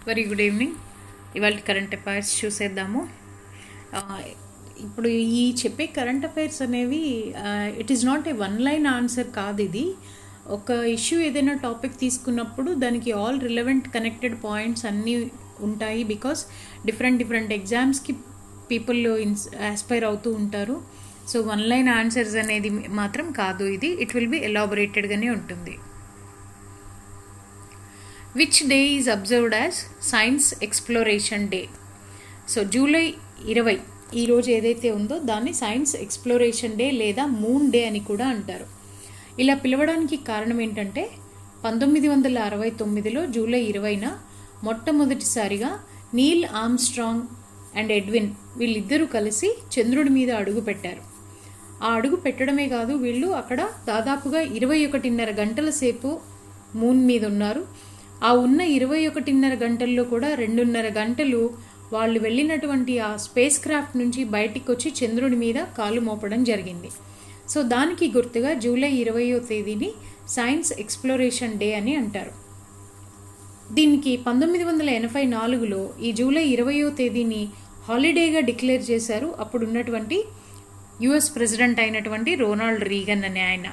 Very good evening. ఇవాళ current affairs చూసేద్దాము. ఇప్పుడు ఈ చెప్పే కరెంట్ అఫైర్స్ అనేవి it is not a one line answer కాదు. ఇది ఒక ఇష్యూ ఏదైనా టాపిక్ తీసుకున్నప్పుడు దానికి ఆల్ రిలవెంట్ కనెక్టెడ్ పాయింట్స్ అన్నీ ఉంటాయి. బికాస్ డిఫరెంట్ ఎగ్జామ్స్కి పీపుల్ ఆస్పైర్ అవుతూ ఉంటారు. సో వన్ లైన్ ఆన్సర్స్ అనేది మాత్రం కాదు. ఇది ఇట్ విల్ బి ఎలాబొరేటెడ్గానే ఉంటుంది. Which day is observed as Science Exploration Day? So July 20 ఈరోజు ఏదైతే ఉందో దాన్ని సైన్స్ ఎక్స్ప్లోరేషన్ డే లేదా మూన్ డే అని కూడా అంటారు. ఇలా పిలవడానికి కారణం ఏంటంటే 1969లో జూలై 20న మొట్టమొదటిసారిగా నీల్ ఆర్మ్స్ట్రాంగ్ అండ్ ఎడ్విన్ వీళ్ళిద్దరూ కలిసి చంద్రుడి మీద అడుగు పెట్టారు. ఆ అడుగు పెట్టడమే కాదు, వీళ్ళు అక్కడ దాదాపుగా 21.5 గంటల సేపు మూన్ మీద ఉన్నారు. ఆ ఉన్న 21.5 గంటల్లో కూడా 2.5 గంటలు వాళ్ళు వెళ్ళినటువంటి ఆ స్పేస్ క్రాఫ్ట్ నుంచి బయటికి వచ్చి చంద్రుడి మీద కాలు మోపడం జరిగింది. సో దానికి గుర్తుగా జూలై 20వ తేదీని సైన్స్ ఎక్స్ప్లోరేషన్ డే అని అంటారు. దీనికి 1984లో ఈ జూలై 20వ తేదీని హాలిడేగా డిక్లేర్ చేశారు అప్పుడు ఉన్నటువంటి యుఎస్ ప్రెసిడెంట్ అయినటువంటి రోనాల్డ్ రీగన్ అనే ఆయన.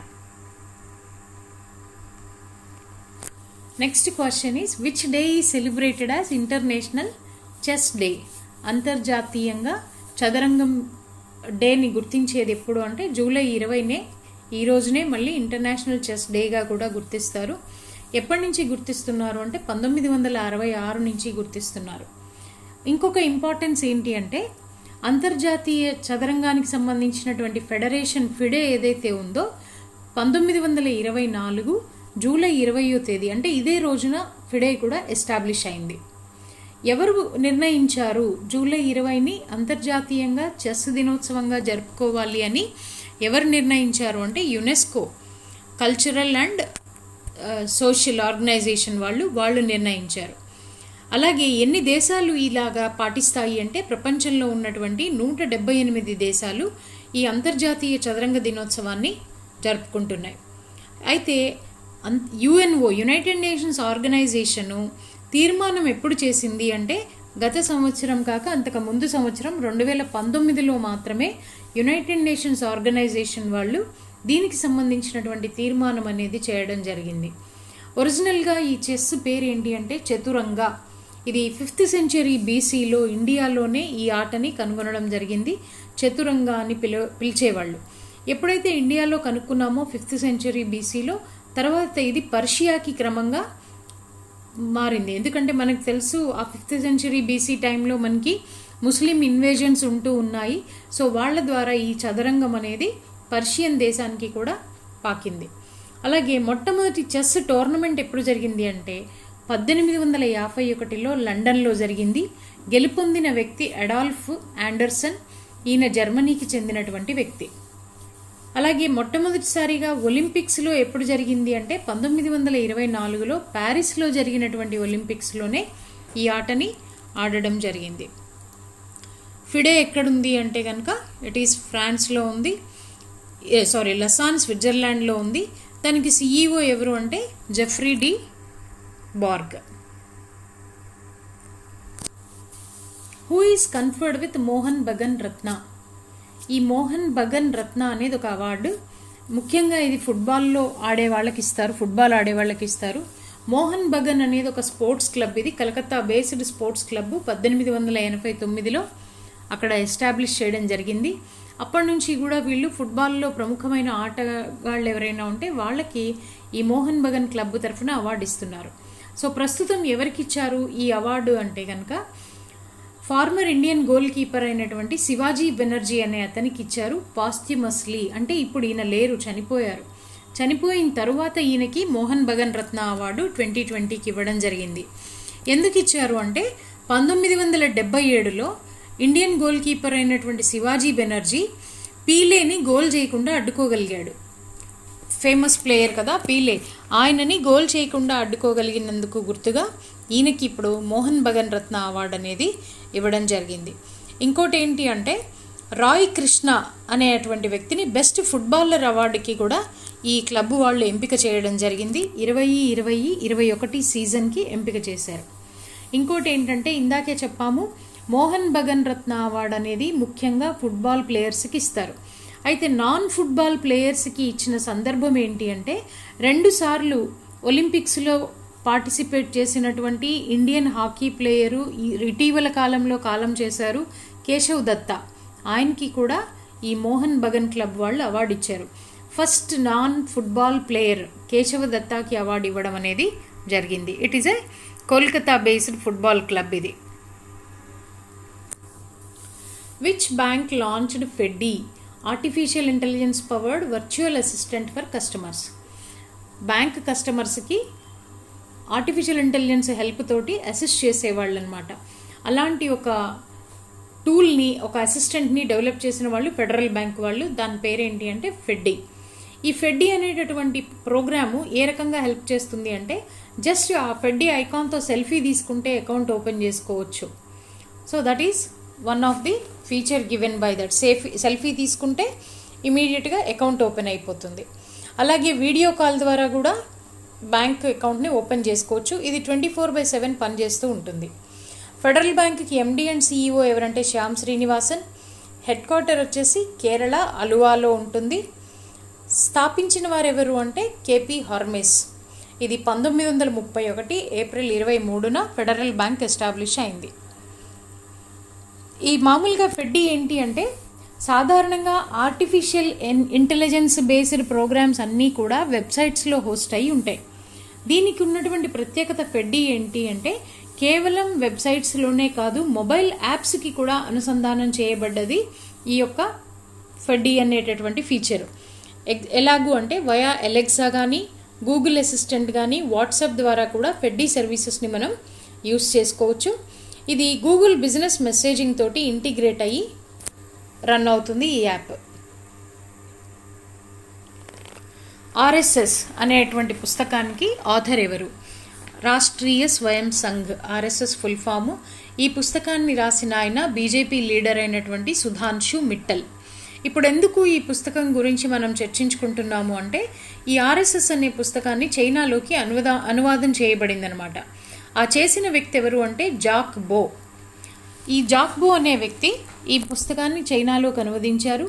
Next question is which day is celebrated as international chess day? అంతర్జాతీయంగా చదరంగం డేని గుర్తించేది ఎప్పుడు అంటే జూలై 20నే, ఈ రోజునే మళ్ళీ ఇంటర్నేషనల్ చెస్ డేగా కూడా గుర్తిస్తారు. ఎప్పటి నుంచి గుర్తిస్తున్నారు అంటే 1966 నుంచి గుర్తిస్తున్నారు. ఇంకొక ఇంపార్టెన్స్ ఏంటి అంటే అంతర్జాతీయ చదరంగానికి సంబంధించినటువంటి ఫెడరేషన్ ఫిడే ఏదైతే ఉందో 1924 జూలై 20వ తేదీ అంటే ఇదే రోజున ఫిడే కూడా ఎస్టాబ్లిష్ అయింది. ఎవరు నిర్ణయించారు జూలై 20ని అంతర్జాతీయంగా చెస్ దినోత్సవంగా జరుపుకోవాలి అని ఎవరు నిర్ణయించారు అంటే UNESCO cultural and social organisation వాళ్ళు నిర్ణయించారు. అలాగే ఎన్ని దేశాలు ఇలాగా పాటిస్తాయి అంటే ప్రపంచంలో ఉన్నటువంటి 178 దేశాలు ఈ అంతర్జాతీయ చదరంగ దినోత్సవాన్ని జరుపుకుంటున్నాయి. అయితే యుఎన్ఓ యునైటెడ్ నేషన్స్ ఆర్గనైజేషను తీర్మానం ఎప్పుడు చేసింది అంటే గత సంవత్సరం కాక అంతకు ముందు సంవత్సరం 2019లో మాత్రమే యునైటెడ్ నేషన్స్ ఆర్గనైజేషన్ వాళ్ళు దీనికి సంబంధించినటువంటి తీర్మానం అనేది చేయడం జరిగింది. ఒరిజినల్గా ఈ చెస్ పేరు ఏంటి అంటే చతురంగ. ఇది 5th సెంచరీ బీసీలో ఇండియాలోనే ఈ ఆటని కనుగొనడం జరిగింది. చతురంగ అని పిలిచేవాళ్ళు. ఎప్పుడైతే ఇండియాలో కనుక్కున్నామో 5th సెంచరీ బీసీలో, తర్వాత ఇది పర్షియాకి క్రమంగా మారింది. ఎందుకంటే మనకు తెలుసు ఆ 5th సెంచరీ బీసీ టైంలో మనకి ముస్లిం ఇన్వేజన్స్ ఉంటూ ఉన్నాయి. సో వాళ్ళ ద్వారా ఈ చదరంగం అనేది పర్షియన్ దేశానికి కూడా పాకింది. అలాగే మొట్టమొదటి చెస్ టోర్నమెంట్ ఎప్పుడు జరిగింది అంటే 1851లో లండన్లో జరిగింది. గెలుపొందిన వ్యక్తి అడాల్ఫ్ ఆండర్సన్. ఈయన జర్మనీకి చెందినటువంటి వ్యక్తి. అలాగే మొట్టమొదటిసారిగా ఒలింపిక్స్లో ఎప్పుడు జరిగింది అంటే 1924లో ప్యారిస్లో జరిగినటువంటి ఒలింపిక్స్లోనే ఈ ఆటని ఆడడం జరిగింది. ఫిడే ఎక్కడుంది అంటే కనుక ఇట్ ఈస్ ఫ్రాన్స్లో ఉంది, లసాన్ స్విట్జర్లాండ్లో ఉంది. దానికి సిఈఓ ఎవరు అంటే Jeffrey D Barg. Who is conferred with Mohun Bagan Ratna? ఈ మోహన్ బగన్ రత్న అనేది ఒక అవార్డు. ముఖ్యంగా ఇది ఫుట్బాల్ ఆడేవాళ్ళకి ఇస్తారు. మోహన్ బగన్ అనేది ఒక స్పోర్ట్స్ క్లబ్. ఇది కలకత్తా బేస్డ్ స్పోర్ట్స్ క్లబ్ 1889లో అక్కడ ఎస్టాబ్లిష్ చేయడం జరిగింది. అప్పటి నుంచి కూడా వీళ్ళు ఫుట్బాల్లో ప్రముఖమైన ఆటగాళ్ళు ఎవరైనా ఉంటే వాళ్ళకి ఈ మోహన్ బగన్ క్లబ్ తరఫున అవార్డు ఇస్తున్నారు. సో ప్రస్తుతం ఎవరికి ఇచ్చారు ఈ అవార్డు అంటే కనుక ఫార్మర్ ఇండియన్ గోల్ కీపర్ అయినటువంటి శివాజీ బెనర్జీ అనే అతనికి ఇచ్చారు పాస్ట్యూమస్లీ. అంటే ఇప్పుడు ఈయన లేరు, చనిపోయారు. చనిపోయిన తరువాత ఈయనకి మోహన్ బగన్ రత్న అవార్డు 2020కి ఇవ్వడం జరిగింది. ఎందుకు ఇచ్చారు అంటే 1977లో ఇండియన్ గోల్ కీపర్ అయినటువంటి శివాజీ బెనర్జీ పీలేని గోల్ చేయకుండా అడ్డుకోగలిగాడు. ఫేమస్ ప్లేయర్ కదా పీలే, ఆయనని గోల్ చేయకుండా అడ్డుకోగలిగినందుకు గుర్తుగా ఈయనకి ఇప్పుడు మోహన్ బగన్ రత్న అవార్డు అనేది ఇవ్వడం జరిగింది. ఇంకోటి ఏంటి అంటే రాయ్ కృష్ణ అనేటువంటి వ్యక్తిని బెస్ట్ ఫుట్బాలర్ అవార్డుకి కూడా ఈ క్లబ్ వాళ్ళు ఎంపిక చేయడం జరిగింది. 2020-21 సీజన్కి ఎంపిక చేశారు. ఇంకోటి ఏంటంటే ఇందాకే చెప్పాము, మోహన్ బగన్ రత్న అవార్డు అనేది ముఖ్యంగా ఫుట్బాల్ ప్లేయర్స్కి ఇస్తారు. అయితే నాన్ ఫుట్బాల్ ప్లేయర్స్కి ఇచ్చిన సందర్భం ఏంటి అంటే 2 సార్లు ఒలింపిక్స్లో పార్టిసిపేట్ చేసినటువంటి ఇండియన్ హాకీ ప్లేయరు, ఇటీవల కాలంలో కాలం చేశారు, కేశవ్ దత్తా. ఆయనకి కూడా ఈ మోహన్ బగన్ క్లబ్ వాళ్ళు అవార్డు ఇచ్చారు. First non football player Keshava దత్తాకి అవార్డు ఇవ్వడం అనేది జరిగింది. It is a Kolkata based football club ఇది. Which bank launched Feddy, artificial intelligence powered virtual assistant for customers. Bank కస్టమర్స్కి ఆర్టిఫిషియల్ ఇంటెలిజెన్స్ హెల్ప్ తోటి అసిస్ట్ చేసేవాళ్ళు అనమాట. అలాంటి ఒక టూల్ని, ఒక అసిస్టెంట్ని డెవలప్ చేసిన వాళ్ళు ఫెడరల్ బ్యాంక్ వాళ్ళు. దాని పేరేంటి అంటే ఫెడ్డీ. ఈ ఫెడ్డీ అనేటటువంటి ప్రోగ్రాము ఏ రకంగా హెల్ప్ చేస్తుంది అంటే జస్ట్ ఆ ఫెడ్డీ ఐకాన్తో సెల్ఫీ తీసుకుంటే అకౌంట్ ఓపెన్ చేసుకోవచ్చు. So that is one of the feature given by that. Selfie తీసుకుంటే ఇమీడియట్గా అకౌంట్ ఓపెన్ అయిపోతుంది. అలాగే వీడియో కాల్ ద్వారా కూడా బ్యాంక్ అకౌంట్ని ఓపెన్ చేసుకోవచ్చు. ఇది 24/7 పనిచేస్తూ ఉంటుంది. ఫెడరల్ బ్యాంక్కి ఎండి అండ్ సిఇఓ ఎవరంటే శ్యామ్ శ్రీనివాసన్. హెడ్ క్వార్టర్ వచ్చేసి కేరళ అలువాలో ఉంటుంది. స్థాపించిన వారు ఎవరు అంటే కేపీ హార్మెస్. ఇది 1931 ఏప్రిల్ 23న ఫెడరల్ బ్యాంక్ ఎస్టాబ్లిష్ అయింది. ఈ మామూలుగా ఫెడ్డీ ఏంటి అంటే సాధారణంగా ఆర్టిఫిషియల్ ఇంటెలిజెన్స్ బేస్డ్ ప్రోగ్రామ్స్ అన్నీ కూడా వెబ్సైట్స్లో హోస్ట్ అయి ఉంటాయి. దీనికి ఉన్నటువంటి ప్రత్యేకత ఫెడ్డీ ఏంటి అంటే కేవలం వెబ్సైట్స్లోనే కాదు, మొబైల్ యాప్స్కి కూడా అనుసంధానం చేయబడ్డది ఈ యొక్క ఫెడ్డీ అనేటటువంటి ఫీచర్. ఎలాగూ అంటే వయా అలెక్సా కానీ, గూగుల్ అసిస్టెంట్ కానీ, వాట్సాప్ ద్వారా కూడా ఫెడ్డీ సర్వీసెస్ని మనం యూస్ చేసుకోవచ్చు. ఇది గూగుల్ బిజినెస్ మెసేజింగ్ తోటి ఇంటిగ్రేట్ అయ్యి రన్ అవుతుంది ఈ యాప్. ఆర్ఎస్ఎస్ అనేటువంటి పుస్తకానికి ఆథర్ ఎవరు? రాష్ట్రీయ స్వయం సంఘ్, ఆర్ఎస్ఎస్ ఫుల్ ఫాము. ఈ పుస్తకాన్ని రాసిన ఆయన బీజేపీ లీడర్ అయినటువంటి సుధాంశు మిట్టల్. ఇప్పుడు ఎందుకు ఈ పుస్తకం గురించి మనం చర్చించుకుంటున్నాము అంటే ఈ ఆర్ఎస్ఎస్ అనే పుస్తకాన్ని చైనాలోకి అనువాదం చేయబడిందనమాట. ఆ చేసిన వ్యక్తి ఎవరు అంటే జాక్ బో. ఈ జాక్ బో అనే వ్యక్తి ఈ పుస్తకాన్ని చైనాలోకి అనువదించారు.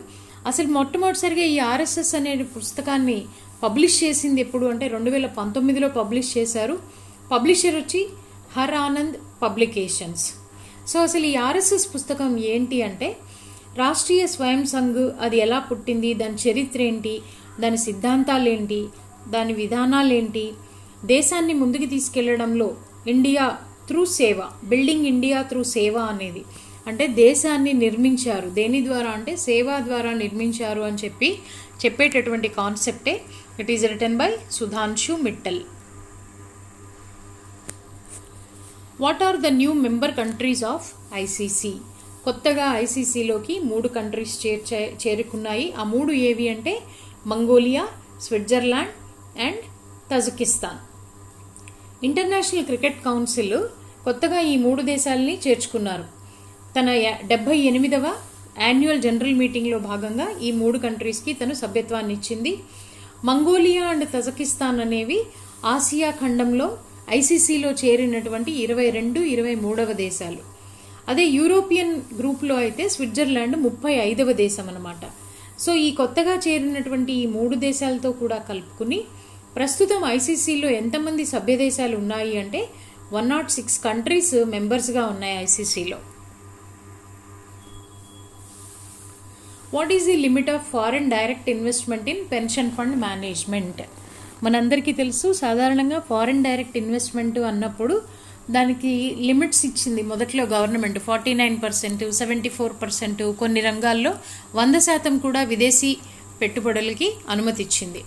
అసలు మొట్టమొదటిసారిగా ఈ ఆర్ఎస్ఎస్ అనే పుస్తకాన్ని పబ్లిష్ చేసింది ఎప్పుడు అంటే 2019లో పబ్లిష్ చేశారు. పబ్లిషర్ వచ్చి హర్ ఆనంద్ పబ్లికేషన్స్. సో అసలు ఈ ఆర్ఎస్ఎస్ పుస్తకం ఏంటి అంటే రాష్ట్రీయ స్వయం సంఘ్ అది ఎలా పుట్టింది, దాని చరిత్ర ఏంటి, దాని సిద్ధాంతాలు ఏంటి, దాని విధానాలు ఏంటి, దేశాన్ని ముందుకు తీసుకెళ్లడంలో ఇండియా త్రూ సేవ, బిల్డింగ్ ఇండియా త్రూ సేవ అనేది అంటే దేశాన్ని నిర్మించారు దేని ద్వారా అంటే సేవ ద్వారా నిర్మించారు అని చెప్పేటటువంటి కాన్సెప్టే. It is written by Sudhanshu Mittal. What are the new member countries of ICC? కొత్తగా ఐసీసీలోకి 3 కంట్రీస్ చేరుకున్నాయి. ఆ 3 ఏవి అంటే Mongolia, Switzerland and Tajikistan. International cricket council కొత్తగా ఈ 3 దేశాలని చేర్చుకున్నారు. తన 78వ యాన్యువల్ జనరల్ మీటింగ్లో భాగంగా ఈ 3 కంట్రీస్కి తను సభ్యత్వాన్ని ఇచ్చింది. మంగోలియా అండ్ తజకిస్తాన్ అనేవి ఆసియా ఖండంలో ఐసీసీలో చేరినటువంటి 22, 23వ దేశాలు. అదే యూరోపియన్ గ్రూప్లో అయితే స్విట్జర్లాండ్ 35వ దేశం అన్నమాట. సో ఈ కొత్తగా చేరినటువంటి ఈ 3 దేశాలతో కూడా కలుపుకుని ప్రస్తుతం ఐసీసీలో ఎంతమంది సభ్య దేశాలు ఉన్నాయి అంటే 106 కంట్రీస్ మెంబర్స్గా ఉన్నాయి ఐసీసీలో. What is the limit of foreign direct investment in pension fund management? మనందరికీ తెలుసు, సాధారణంగా ఫారెన్ డైరెక్ట్ ఇన్వెస్ట్మెంట్ అన్నప్పుడు దానికి లిమిట్స్ ఇచ్చింది మొదట్లో గవర్నమెంట్. 49%, 74%, కొన్ని రంగాల్లో 100% కూడా విదేశీ పెట్టుబడులకి అనుమతి ఇచ్చింది.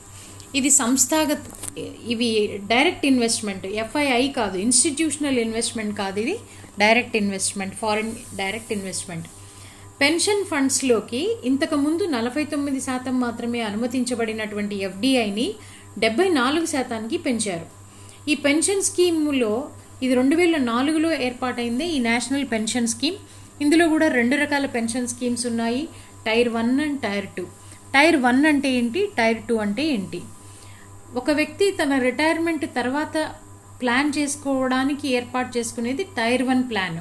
ఇది సంస్థాగత, ఇవి డైరెక్ట్ ఇన్వెస్ట్మెంట్, ఎఫ్ఐఐ కాదు, ఇన్స్టిట్యూషనల్ ఇన్వెస్ట్మెంట్ కాదు, ఇది direct investment, foreign direct investment. Pension ఫండ్స్లోకి ఇంతకుముందు 49% మాత్రమే అనుమతించబడినటువంటి ఎఫ్డిఐని 74%కి పెంచారు. ఈ పెన్షన్ స్కీములో ఇది 2004లో ఏర్పాటైంది ఈ నేషనల్ పెన్షన్ స్కీమ్. ఇందులో కూడా 2 రకాల పెన్షన్ స్కీమ్స్ ఉన్నాయి, టైర్ 1 అండ్ టైర్ 2. టైర్ 1 అంటే ఏంటి, టైర్ 2 అంటే ఏంటి? ఒక వ్యక్తి తన రిటైర్మెంట్ తర్వాత ప్లాన్ చేసుకోవడానికి ఏర్పాటు చేసుకునేది టైర్ 1 ప్లాన్.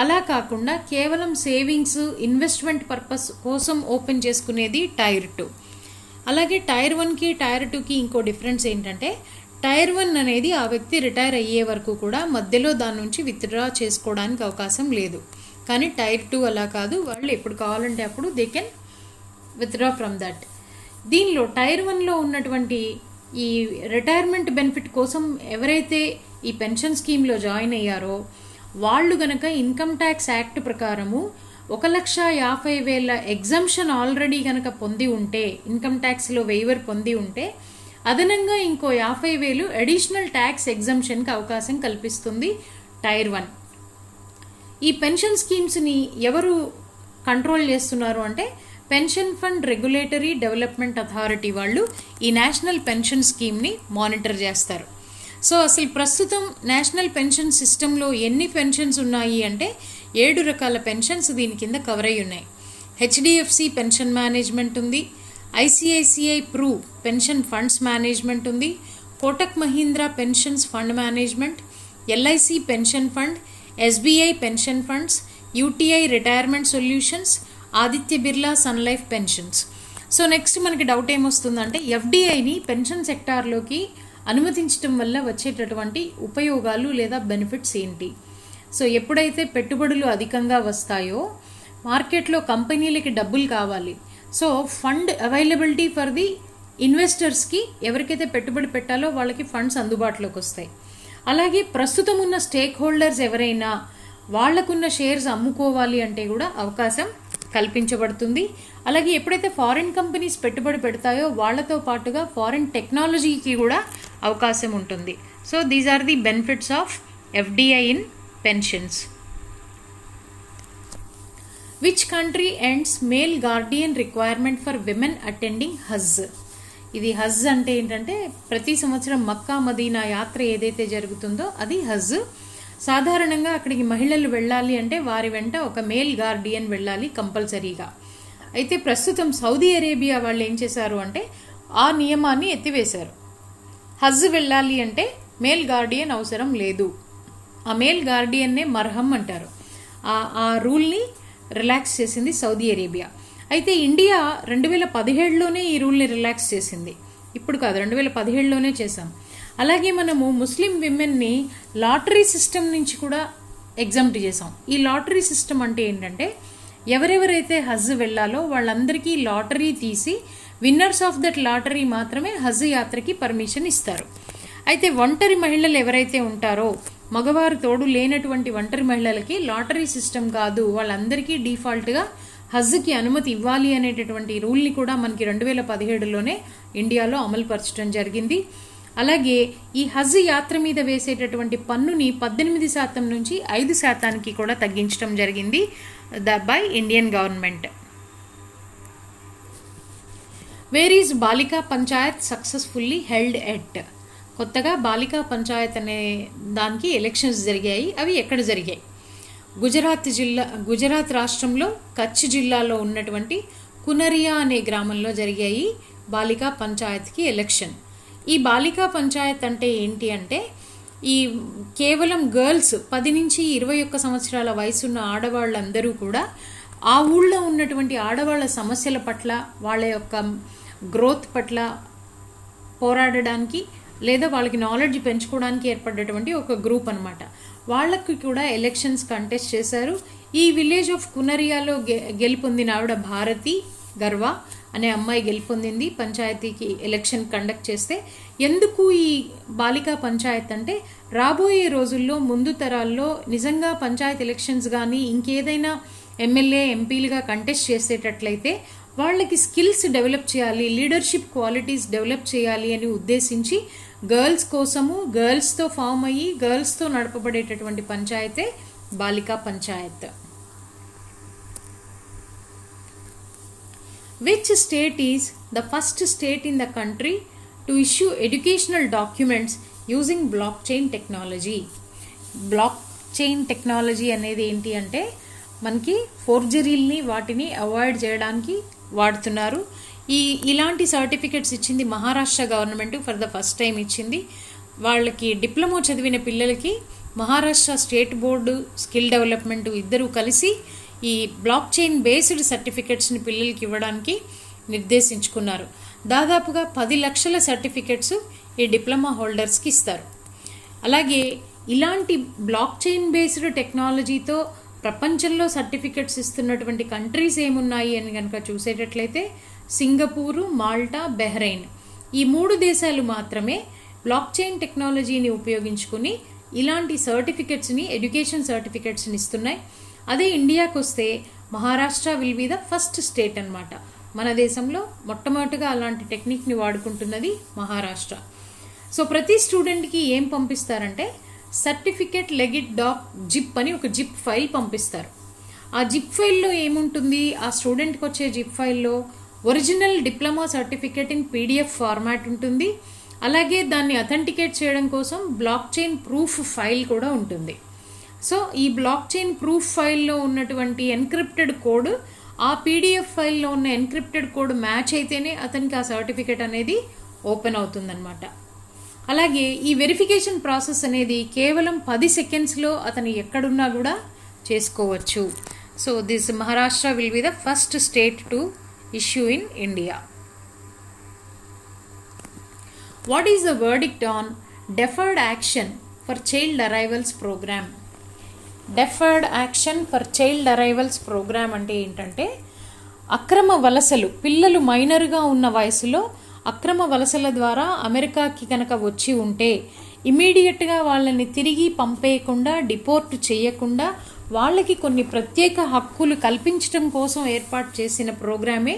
అలా కాకుండా కేవలం సేవింగ్స్, ఇన్వెస్ట్మెంట్ పర్పస్ కోసం ఓపెన్ చేసుకునేది టైర్ 2. అలాగే టైర్ 1కి టైర్ 2కి ఇంకో డిఫరెన్స్ ఏంటంటే టైర్ 1 అనేది ఆ వ్యక్తి రిటైర్ అయ్యే వరకు కూడా మధ్యలో దాని నుంచి విత్డ్రా చేసుకోవడానికి అవకాశం లేదు. కానీ టైర్ 2 అలా కాదు, వాళ్ళు ఎప్పుడు కావాలంటే అప్పుడు they can withdraw from that. దీనిలో టైర్ 1లో ఉన్నటువంటి ఈ రిటైర్మెంట్ బెనిఫిట్ కోసం ఎవరైతే ఈ పెన్షన్ స్కీమ్లో జాయిన్ అయ్యారో వాళ్ళు గనక ఇన్కమ్ ట్యాక్స్ యాక్ట్ ప్రకారము 1,50,000 ఎగ్జంప్షన్ ఆల్రెడీ గనక పొంది ఉంటే, ఇన్కమ్ ట్యాక్స్లో వెయివర్ పొంది ఉంటే అదనంగా ఇంకో 50,000 అడిషనల్ ట్యాక్స్ ఎగ్జంప్షన్కి అవకాశం కల్పిస్తుంది టైర్ 1. ఈ పెన్షన్ స్కీమ్స్ని ఎవరు కంట్రోల్ చేస్తున్నారు అంటే pension fund regulatory development authority వాళ్ళు ఈ నేషనల్ పెన్షన్ స్కీమ్ని మానిటర్ చేస్తారు. సో అసలు ప్రస్తుతం నేషనల్ పెన్షన్ సిస్టంలో ఎన్ని పెన్షన్స్ ఉన్నాయి అంటే 7 రకాల పెన్షన్స్ దీని కింద కవర్ అయి ఉన్నాయి. హెచ్డిఎఫ్సి పెన్షన్ మేనేజ్మెంట్ ఉంది, ICICI pru pension funds management ఉంది, Kotak Mahindra pensions fund management, LIC pension fund, SBI pension funds, UTI retirement solutions, Aditya Birla sun life pensions. So next మనకి డౌట్ ఏమొస్తుందంటే ఎఫ్డిఐని పెన్షన్ సెక్టార్లోకి అనుమతించడం వల్ల వచ్చేటటువంటి ఉపయోగాలు లేదా బెనిఫిట్స్ ఏంటి? సో ఎప్పుడైతే పెట్టుబడులు అధికంగా వస్తాయో మార్కెట్లో కంపెనీలకి డబ్బులు కావాలి. So fund availability for the ఇన్వెస్టర్స్కి, ఎవరికైతే పెట్టుబడి పెట్టాలో వాళ్ళకి ఫండ్స్ అందుబాటులోకి వస్తాయి. అలాగే ప్రస్తుతం ఉన్న స్టేక్ హోల్డర్స్ ఎవరైనా వాళ్లకున్న షేర్స్ అమ్ముకోవాలి అంటే కూడా అవకాశం కల్పించబడుతుంది. అలాగే ఎప్పుడైతే ఫారిన్ కంపెనీస్ పెట్టుబడి పెడతాయో వాళ్లతో పాటుగా ఫారిన్ టెక్నాలజీకి కూడా అవకాశం ఉంటుంది. So these are the benefits of FDI in pensions. Which country ends male guardian requirement for women attending Hajj? ఇది హజ్ అంటే ఏంటంటే ప్రతి సంవత్సరం మక్కా మదీనా యాత్ర ఏదైతే జరుగుతుందో అది హజ్. సాధారణంగా అక్కడికి మహిళలు వెళ్ళాలి అంటే వారి వెంట ఒక మేల్ గార్డియన్ వెళ్ళాలి కంపల్సరీగా. అయితే ప్రస్తుతం సౌదీ అరేబియా వాళ్ళు ఏం చేశారు అంటే ఆ నియమాన్ని ఎత్తివేశారు. హజ్ వెళ్ళాలి అంటే మేల్ గార్డియన్ అవసరం లేదు. ఆ మేల్ గార్డియన్నే మర్హం అంటారు. ఆ రూల్ని రిలాక్స్ చేసింది సౌదీ అరేబియా. అయితే ఇండియా 2017లోనే ఈ రూల్ని రిలాక్స్ చేసింది, ఇప్పుడు కాదు, 2017లోనే చేశాం. అలాగే మనము ముస్లిం విమెన్ని లాటరీ సిస్టమ్ నుంచి కూడా ఎగ్జామ్ట్ చేసాం. ఈ లాటరీ సిస్టమ్ అంటే ఏంటంటే ఎవరెవరైతే హజ్ వెళ్ళాలో వాళ్ళందరికీ లాటరీ తీసి విన్నర్స్ ఆఫ్ దట్ లాటరీ మాత్రమే హజ్ యాత్రకి పర్మిషన్ ఇస్తారు. అయితే ఒంటరి మహిళలు ఎవరైతే ఉంటారో, మగవారు తోడు లేనటువంటి ఒంటరి మహిళలకి లాటరీ సిస్టమ్ కాదు, వాళ్ళందరికీ డిఫాల్ట్గా హజ్కి అనుమతి ఇవ్వాలి అనేటటువంటి రూల్ని కూడా మనకి 2017లోనే ఇండియాలో అమలుపరచడం జరిగింది. అలాగే ఈ హజ్ యాత్ర మీద వేసేటటువంటి పన్నుని 18% నుంచి 5% కూడా తగ్గించడం జరిగింది by Indian government. Where is Balika Panchayat successfully held at? కొత్తగా బాలికా పంచాయత్ అనే దానికి ఎలక్షన్స్ జరిగాయి. అవి ఎక్కడ జరిగాయి? గుజరాత్ రాష్ట్రంలో కచ్ జిల్లాలో ఉన్నటువంటి కునరియా అనే గ్రామంలో జరిగాయి బాలికా పంచాయత్కి ఎలక్షన్. ఈ బాలికా పంచాయత్ అంటే ఏంటి అంటే ఈ కేవలం గర్ల్స్ 10 నుంచి 21 సంవత్సరాల వయసున్న ఆడవాళ్ళందరూ కూడా ఆ ఊళ్ళో ఉన్నటువంటి ఆడవాళ్ళ సమస్యల పట్ల, వాళ్ళ యొక్క గ్రోత్ పట్ల పోరాడడానికి లేదా వాళ్ళకి నాలెడ్జ్ పెంచుకోవడానికి ఏర్పడ్డటువంటి ఒక గ్రూప్ అనమాట. వాళ్ళకి కూడా ఎలక్షన్స్ కంటెస్ట్ చేశారు. ఈ విలేజ్ ఆఫ్ కునరియాలో గెలుపొందిన ఆవిడ భారతి గర్వా అనే అమ్మాయి గెలుపొందింది పంచాయతీకి ఎలక్షన్ కండక్ట్ చేస్తే. ఎందుకు ఈ బాలికా పంచాయత్ అంటే రాబోయే రోజుల్లో ముందు తరాల్లో నిజంగా పంచాయత్ ఎలక్షన్స్ కానీ ఇంకేదైనా ఎమ్మెల్యే ఎంపీలుగా కంటెస్ట్ చేసేటట్లయితే వాళ్ళకి స్కిల్స్ డెవలప్ చేయాలి, లీడర్షిప్ క్వాలిటీస్ డెవలప్ చేయాలి అని ఉద్దేశించి గర్ల్స్ కోసము గర్ల్స్తో ఫామ్ అయ్యి గర్ల్స్తో నడపబడేటటువంటి పంచాయతే బాలికా Panchayat. Which state is the first state in the country to issue educational documents using blockchain technology? Blockchain technology అనేది ఏంటి అంటే మనకి ఫోర్జరీల్ని వాటిని అవాయిడ్ చేయడానికి వాడుతున్నారు. ఇలాంటి సర్టిఫికెట్స్ ఇచ్చింది Maharashtra government for the first time ఇచ్చింది. వాళ్ళకి డిప్లొమా చదివిన పిల్లలకి Maharashtra state board skill development ఇద్దరూ కలిసి ఈ బ్లాక్ చైన్ బేస్డ్ సర్టిఫికెట్స్ని పిల్లలకి ఇవ్వడానికి నిర్దేశించుకున్నారు. దాదాపుగా 10 లక్షల సర్టిఫికెట్స్ ఈ డిప్లొమా హోల్డర్స్కి ఇస్తారు. అలాగే ఇలాంటి బ్లాక్ చైన్ బేస్డ్ టెక్నాలజీతో ప్రపంచంలో సర్టిఫికెట్స్ ఇస్తున్నటువంటి కంట్రీస్ ఏమున్నాయి అని కనుక చూసేటట్లయితే సింగపూరు, మాల్టా, బెహ్రెయిన్ ఈ 3 దేశాలు మాత్రమే బ్లాక్ చైన్ టెక్నాలజీని ఉపయోగించుకుని ఇలాంటి సర్టిఫికెట్స్ని, ఎడ్యుకేషన్ సర్టిఫికెట్స్ని ఇస్తున్నాయి. అదే ఇండియాకి వస్తే Maharashtra will be the first state అన్నమాట. మన దేశంలో మొట్టమొదటిగా అలాంటి టెక్నిక్ని వాడుకుంటున్నది మహారాష్ట్ర. సో ప్రతి స్టూడెంట్కి ఏం పంపిస్తారంటే సర్టిఫికెట్ లెగిట్ డాక్ జిప్ అని ఒక జిప్ ఫైల్ పంపిస్తారు. ఆ జిప్ ఫైల్లో ఏముంటుంది, ఆ స్టూడెంట్కి వచ్చే జిప్ ఫైల్లో original diploma certificate in PDF format ఉంటుంది. అలాగే దాన్ని అథెంటికేట్ చేయడం కోసం బ్లాక్ చైన్ ప్రూఫ్ ఫైల్ కూడా ఉంటుంది. సో ఈ బ్లాక్ చైన్ ప్రూఫ్ ఫైల్లో ఉన్నటువంటి ఎన్క్రిప్టెడ్ కోడ్ ఆ పీడిఎఫ్ ఫైల్లో ఉన్న ఎన్క్రిప్టెడ్ కోడ్ మ్యాచ్ అయితేనే అతనికి ఆ సర్టిఫికెట్ అనేది ఓపెన్ అవుతుందన్నమాట. అలాగే ఈ వెరిఫికేషన్ ప్రాసెస్ అనేది కేవలం 10 సెకండ్స్లో అతను ఎక్కడున్నా కూడా చేసుకోవచ్చు. So this Maharashtra will be the first state to issue in India. What is the verdict on deferred action for child arrivals programme? Deferred action for child arrivals programme అంటే ఏంటంటే అక్రమ వలసలు, పిల్లలు మైనర్గా ఉన్న వయసులో అక్రమ వలసల ద్వారా అమెరికాకి కనుక వచ్చి ఉంటే ఇమీడియట్గా వాళ్ళని తిరిగి పంపేయకుండా, డిపోర్ట్ చేయకుండా వాళ్ళకి కొన్ని ప్రత్యేక హక్కులు కల్పించడం కోసం ఏర్పాటు చేసిన ప్రోగ్రామే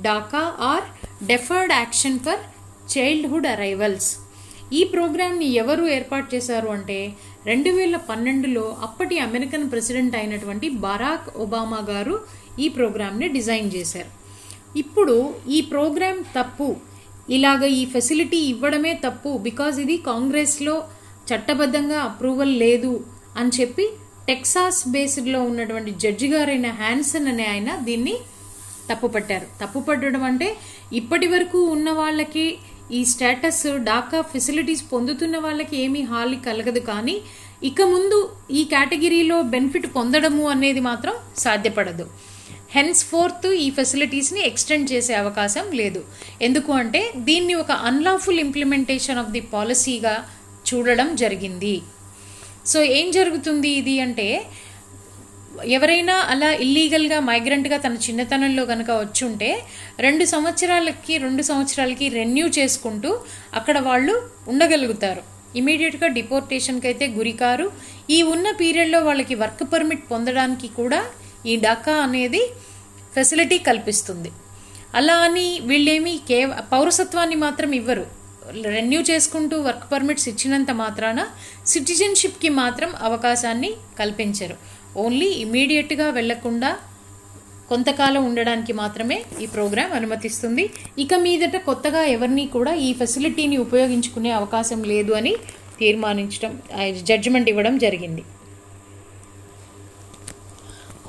DACA or deferred action for childhood arrivals. ఈ ప్రోగ్రామ్ని ఎవరు ఏర్పాటు చేశారు అంటే 2012లో అప్పటి అమెరికన్ ప్రెసిడెంట్ అయినటువంటి బరాక్ ఒబామా గారు ఈ ప్రోగ్రామ్ని డిజైన్ చేశారు. ఇప్పుడు ఈ ప్రోగ్రామ్ తప్పు, ఇలాగ ఈ ఫెసిలిటీ ఇవ్వడమే తప్పు, బికాజ్ ఇది కాంగ్రెస్లో చట్టబద్ధంగా అప్రూవల్ లేదు అని చెప్పి టెక్సాస్ బేస్డ్లో ఉన్నటువంటి జడ్జి గారైన హ్యాన్సన్ అనే ఆయన దీన్ని తప్పుపట్టారు. తప్పుపట్టడం అంటే ఇప్పటి వరకు ఉన్న వాళ్ళకి ఈ స్టేటస్ డాకా ఫెసిలిటీస్ పొందుతున్న వాళ్ళకి ఏమీ హాని కలగదు, కానీ ఇక ముందు ఈ కేటగిరీలో బెనిఫిట్ పొందడము అనేది మాత్రం సాధ్యపడదు. హెన్స్ ఫోర్త్ ఈ ఫెసిలిటీస్ని ఎక్స్టెండ్ చేసే అవకాశం లేదు. ఎందుకు అంటే దీన్ని ఒక అన్లాఫుల్ ఇంప్లిమెంటేషన్ ఆఫ్ ది పాలసీగా చూడడం జరిగింది. సో ఏం జరుగుతుంది ఇది అంటే, ఎవరైనా అలా ఇల్లీగల్గా మైగ్రెంట్గా తన చిన్నతనంలో కనుక వచ్చుంటే 2 సంవత్సరాలకి రెన్యూ చేసుకుంటూ అక్కడ వాళ్ళు ఉండగలుగుతారు. ఇమీడియట్గా డిపోర్టేషన్కి అయితే గురికారు. ఈ ఉన్న పీరియడ్లో వాళ్ళకి వర్క్ పర్మిట్ పొందడానికి కూడా ఈ డాకా అనేది ఫెసిలిటీ కల్పిస్తుంది. అలా అని వీళ్ళేమి పౌరసత్వాన్ని మాత్రం ఇవ్వరు. రెన్యూ చేసుకుంటూ వర్క్ పర్మిట్స్ ఇచ్చినంత మాత్రాన సిటిజన్షిప్కి మాత్రం అవకాశాన్ని కల్పించరు. ఓన్లీ ఇమీడియట్గా వెళ్లకుండా కొంతకాలం ఉండడానికి మాత్రమే ఈ ప్రోగ్రాం అనుమతిస్తుంది. ఇక మీదట కొత్తగా ఎవరిని కూడా ఈ ఫెసిలిటీని ఉపయోగించుకునే అవకాశం లేదు అని తీర్మానించడం, జడ్జిమెంట్ ఇవ్వడం జరిగింది.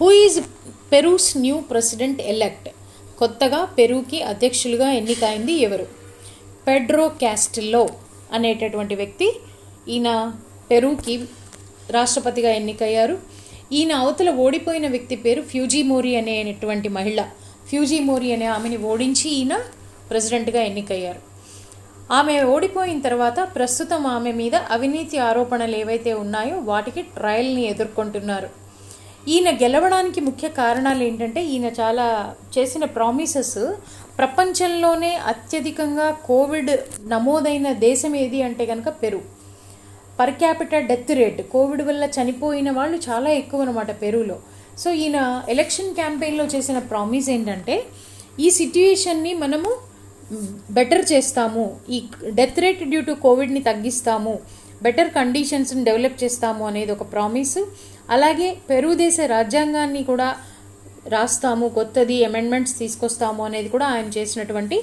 Who is Peru's new president elect? కొత్తగా పెరూకి అధ్యక్షులుగా ఎన్నికైంది ఎవరు? పెడ్రో క్యాస్టిల్లో అనేటటువంటి వ్యక్తి. ఈయన పెరూకి రాష్ట్రపతిగా ఎన్నికయ్యారు. ఈయన అవతల ఓడిపోయిన వ్యక్తి పేరు ఫ్యూజిమోరీ అనేటువంటి మహిళ. ఫ్యూజిమోరీ అనే ఆమెని ఓడించి ఈయన ప్రెసిడెంట్గా ఎన్నికయ్యారు. ఆమె ఓడిపోయిన తర్వాత ప్రస్తుతం ఆమె మీద అవినీతి ఆరోపణలు ఏవైతే ఉన్నాయో వాటికి ట్రయల్ని ఎదుర్కొంటున్నారు. ఈయన గెలవడానికి ముఖ్య కారణాలు ఏంటంటే, ఈయన చాలా చేసిన ప్రామిసెస్. ప్రపంచంలోనే అత్యధికంగా కోవిడ్ నమోదైన దేశం ఏది అంటే కనుక Peru. Per capital death rate, Covid వల్ల చనిపోయిన వాళ్ళు చాలా ఎక్కువ అనమాట పెరూలో. సో ఈయన ఎలక్షన్ క్యాంపెయిన్లో చేసిన ప్రామిస్ ఏంటంటే, ఈ సిట్యుయేషన్ని మనము బెటర్ చేస్తాము, ఈ డెత్ రేట్ డ్యూ టు కోవిడ్ని తగ్గిస్తాము, బెటర్ కండిషన్స్ని డెవలప్ చేస్తాము అనేది ఒక ప్రామిస్. అలాగే పెరు దేశ రాజ్యాంగాన్ని కూడా రాస్తాము, కొత్తది అమెండ్మెంట్స్ తీసుకొస్తాము అనేది కూడా ఆయన చేసినటువంటి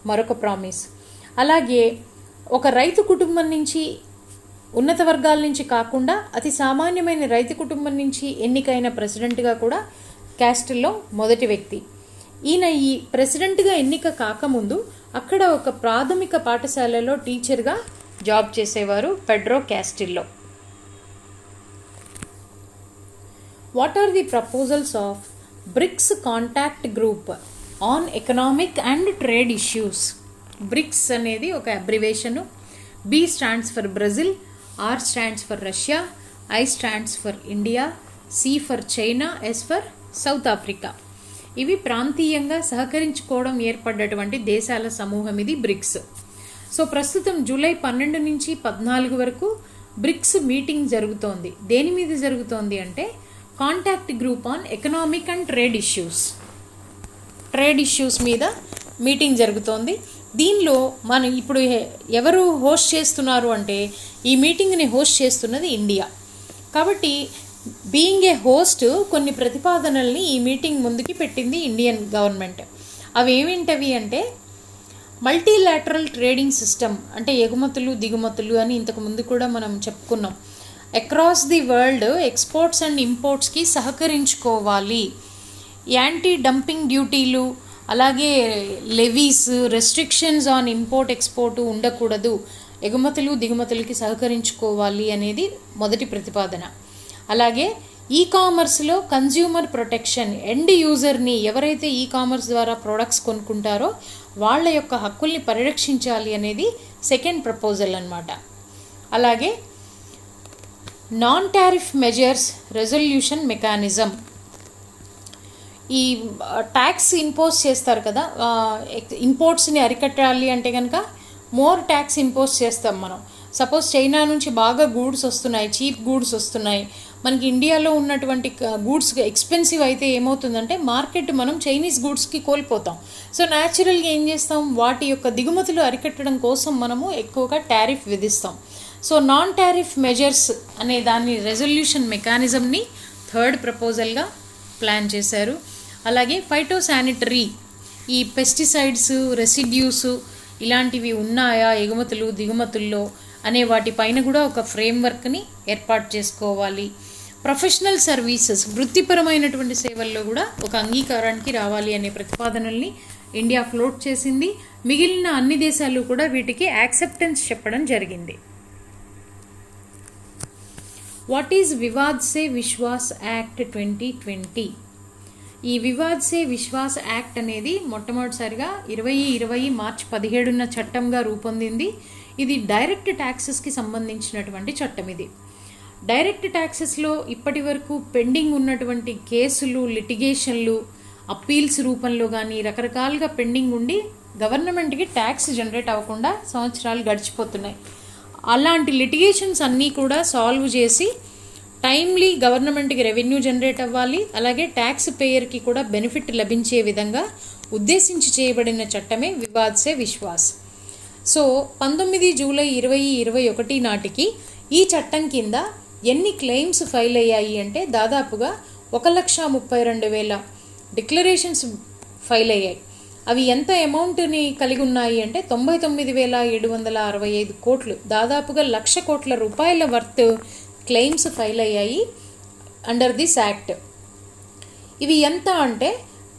మరొక ప్రామిస్. అలాగే ఒక రైతు కుటుంబం నుంచి, ఉన్నత వర్గాల నుంచి కాకుండా అతి సామాన్యమైన రైతు కుటుంబం నుంచి ఎన్నికైన ప్రెసిడెంట్గా కూడా క్యాస్టిల్లో మొదటి వ్యక్తి. ఈయన ఈ ప్రెసిడెంట్గా ఎన్నిక కాకముందు అక్కడ ఒక ప్రాథమిక పాఠశాలలో టీచర్గా జాబ్ చేసేవారు Pedro Castillo. What are the proposals of BRICS contact group on economic and trade issues? BRICS అనేది ఒక అబ్రివేషను. B stands for Brazil, R stands for Russia, I stands for India, C for China, S for South Africa. ఇవి ప్రాంతీయంగా సహకరించుకోవడం ఏర్పడ్డటువంటి దేశాల సమూహం ఇది bricks. So ప్రస్తుతం July 12 నుంచి 14 వరకు బ్రిక్స్ మీటింగ్ జరుగుతోంది. దేని మీద జరుగుతోంది అంటే contact group on economic and trade issues మీద మీటింగ్ జరుగుతోంది. దీనిలో మనం ఇప్పుడు ఎవరు హోస్ట్ చేస్తున్నారు అంటే ఈ మీటింగ్ని హోస్ట్ చేస్తున్నది ఇండియా. కాబట్టి బీయింగ్ ఏ హోస్ట్ కొన్ని ప్రతిపాదనల్ని ఈ మీటింగ్ ముందుకి పెట్టింది ఇండియన్ గవర్నమెంట్. అవి ఏమింటవి అంటే మల్టీలాటరల్ ట్రేడింగ్ సిస్టమ్, అంటే ఎగుమతులు దిగుమతులు అని ఇంతకు ముందు కూడా మనం చెప్పుకున్నాం. Across the world exports and ఇంపోర్ట్స్కి సహకరించుకోవాలి. యాంటీ డంపింగ్ డ్యూటీలు, అలాగే levies, restrictions on import export ఉండకూడదు, ఎగుమతులు దిగుమతులకి సహకరించుకోవాలి అనేది మొదటి ప్రతిపాదన. అలాగే కామర్స్లో కన్జ్యూమర్ ప్రొటెక్షన్, ఎండ్ యూజర్ని ఎవరైతే కామర్స్ ద్వారా ప్రోడక్ట్స్ కొనుక్కుంటారో వాళ్ళ యొక్క హక్కుల్ని పరిరక్షించాలి అనేది సెకండ్ ప్రపోజల్ అన్నమాట. అలాగే non tariff measures resolution mechanism, ఈ ట్యాక్స్ ఇంపోజ్ చేస్తారు కదా, ఇంపోర్ట్స్ని అరికట్టాలి అంటే కనుక మోర్ ట్యాక్స్ ఇంపోజ్ చేస్తాం మనం. సపోజ్ చైనా నుంచి బాగా గూడ్స్ వస్తున్నాయి, చీప్ గూడ్స్ వస్తున్నాయి, మనకి ఇండియాలో ఉన్నటువంటి గూడ్స్ ఎక్స్పెన్సివ్ అయితే ఏమవుతుందంటే మార్కెట్ మనం చైనీస్ గూడ్స్కి కోల్పోతాం. సో న్యాచురల్గా ఏం చేస్తాం, వాటి యొక్క దిగుమతులు అరికట్టడం కోసం మనము ఎక్కువగా టారిఫ్ విధిస్తాం. సో నాన్ టారిఫ్ మెజర్స్ అనే దాన్ని రెజల్యూషన్ మెకానిజంని థర్డ్ ప్రపోజల్గా ప్లాన్ చేశారు. అలాగే ఫైటోసానిటరీ, ఈ పెస్టిసైడ్స్, రెసిడ్యూస్ ఇలాంటివి ఉన్నాయా ఎగుమతులు దిగుమతుల్లో అనే వాటిపైన కూడా ఒక ఫ్రేమ్వర్క్ని ఏర్పాటు చేసుకోవాలి. ప్రొఫెషనల్ సర్వీసెస్, వృత్తిపరమైనటువంటి సేవల్లో కూడా ఒక అంగీకారానికి రావాలి అనే ప్రతిపాదనల్ని ఇండియా ఫ్లోట్ చేసింది. మిగిలిన అన్ని దేశాలు కూడా వీటికి యాక్సెప్టెన్స్ చెప్పడం జరిగింది. What is Vivad say Vishwas act 2020? ఈ వివాద్ సే విశ్వాస్ యాక్ట్ అనేది మొట్టమొదటిసారిగా 2020 మార్చి 17న చట్టంగా రూపొందింది. ఇది డైరెక్ట్ ట్యాక్సెస్కి సంబంధించినటువంటి చట్టం. ఇది డైరెక్ట్ ట్యాక్సెస్లో ఇప్పటి వరకు పెండింగ్ ఉన్నటువంటి కేసులు, లిటిగేషన్లు, అప్పీల్స్ రూపంలో కానీ రకరకాలుగా పెండింగ్ ఉండి గవర్నమెంట్కి ట్యాక్స్ జనరేట్ అవ్వకుండా సంవత్సరాలు గడిచిపోతున్నాయి. అలాంటి లిటిగేషన్స్ అన్నీ కూడా సాల్వ్ చేసి టైమ్లీ గవర్నమెంట్కి రెవెన్యూ జనరేట్ అవ్వాలి, అలాగే ట్యాక్స్ పేయర్కి కూడా బెనిఫిట్ లభించే విధంగా ఉద్దేశించి చేయబడిన చట్టమే వివాద్ సే విశ్వాస్. సో 19 జూలై 2021 నాటికి ఈ చట్టం కింద ఎన్ని క్లెయిమ్స్ ఫైల్ అయ్యాయి అంటే దాదాపుగా 1,32,000 డిక్లరేషన్స్ ఫైల్ అయ్యాయి. అవి ఎంత అమౌంట్ని కలిగి ఉన్నాయి అంటే 99,765 కోట్లు, దాదాపుగా 1,00,000 కోట్ల రూపాయల వర్త్ క్లెయిమ్స్ ఫైల్ అయ్యాయి అండర్ దిస్ యాక్ట్. ఇవి ఎంత అంటే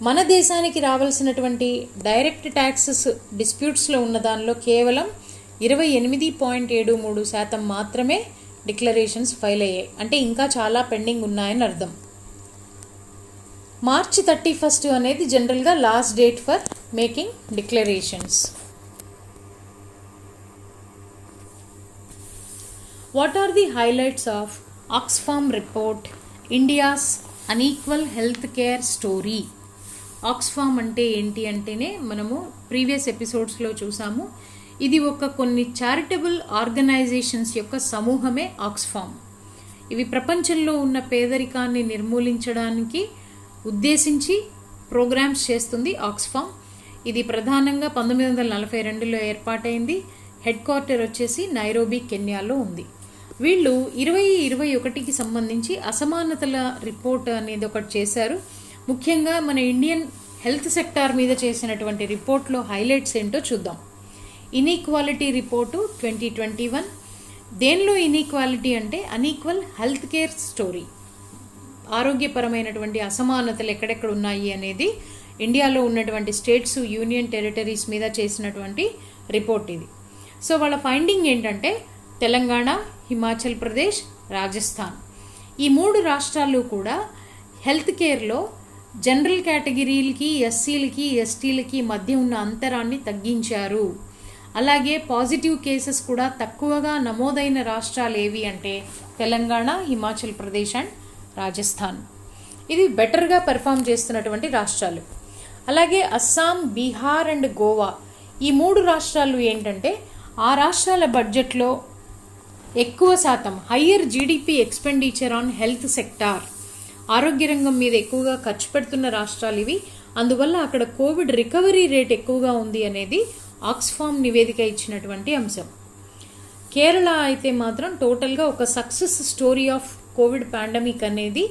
మన దేశానికి రావాల్సినటువంటి డైరెక్ట్ ట్యాక్సెస్ డిస్ప్యూట్స్లో ఉన్న దానిలో కేవలం 28.73% మాత్రమే డిక్లరేషన్స్ ఫైల్ అయ్యాయి. అంటే ఇంకా చాలా పెండింగ్ ఉన్నాయని అర్థం. మార్చి 31 అనేది జనరల్గా last date for making declarations. What are the highlights of Oxfam report, India's unequal health care story? Oxfam అంటే ఏంటి అంటేనే మనము ప్రీవియస్ ఎపిసోడ్స్లో చూసాము. ఇది కొన్ని చారిటబుల్ ఆర్గనైజేషన్స్ యొక్క సమూహమే ఆక్స్ఫామ్. ఇవి ప్రపంచంలో ఉన్న పేదరికాన్ని నిర్మూలించడానికి ఉద్దేశించి ప్రోగ్రామ్స్ చేస్తుంది ఆక్స్ఫామ్. ఇది ప్రధానంగా 1942లో ఏర్పాటైంది. హెడ్ క్వార్టర్ వచ్చేసి నైరోబీ, కెన్యాలో ఉంది. వీళ్ళు 2021కి సంబంధించి అసమానతల రిపోర్ట్ అనేది ఒకటి చేశారు. ముఖ్యంగా మన ఇండియన్ హెల్త్ సెక్టార్ మీద చేసినటువంటి రిపోర్ట్లో హైలైట్స్ ఏంటో చూద్దాం. Inequality report 2021. దేనిలో ఇన్ఈక్వాలిటీ అంటే అన్ఈక్వల్ హెల్త్ కేర్ స్టోరీ, ఆరోగ్యపరమైనటువంటి అసమానతలు ఎక్కడెక్కడ ఉన్నాయి అనేది ఇండియాలో ఉన్నటువంటి స్టేట్స్, యూనియన్ టెరిటరీస్ మీద చేసినటువంటి రిపోర్ట్ ఇది. సో వాళ్ళ ఫైండింగ్ ఏంటంటే తెలంగాణ, హిమాచల్ ప్రదేశ్, రాజస్థాన్ ఈ 3 రాష్ట్రాలు కూడా హెల్త్ కేర్లో జనరల్ కేటగిరీలకి, ఎస్సీలకి, ఎస్టీలకి మధ్య ఉన్న అంతరాన్ని తగ్గించారు. అలాగే పాజిటివ్ కేసెస్ కూడా తక్కువగా నమోదైన రాష్ట్రాలు ఏవి అంటే తెలంగాణ, హిమాచల్ ప్రదేశ్ అండ్ రాజస్థాన్. ఇది బెటర్గా పెర్ఫామ్ చేస్తున్నటువంటి రాష్ట్రాలు. అలాగే అస్సాం, బీహార్ అండ్ గోవా ఈ 3 రాష్ట్రాలు ఏంటంటే ఆ రాష్ట్రాల బడ్జెట్లో ఎక్కువ శాతం higher GDP expenditure on health sector, ఆరోగ్య రంగం మీద ఎక్కువగా ఖర్చు పెడుతున్న రాష్ట్రాలు ఇవి. అందువల్ల అక్కడ కోవిడ్ రికవరీ రేట్ ఎక్కువగా ఉంది అనేది ఆక్స్ఫామ్ నివేదిక ఇచ్చినటువంటి అంశం. కేరళ అయితే మాత్రం టోటల్గా ఒక success story of Covid pandemic అనేది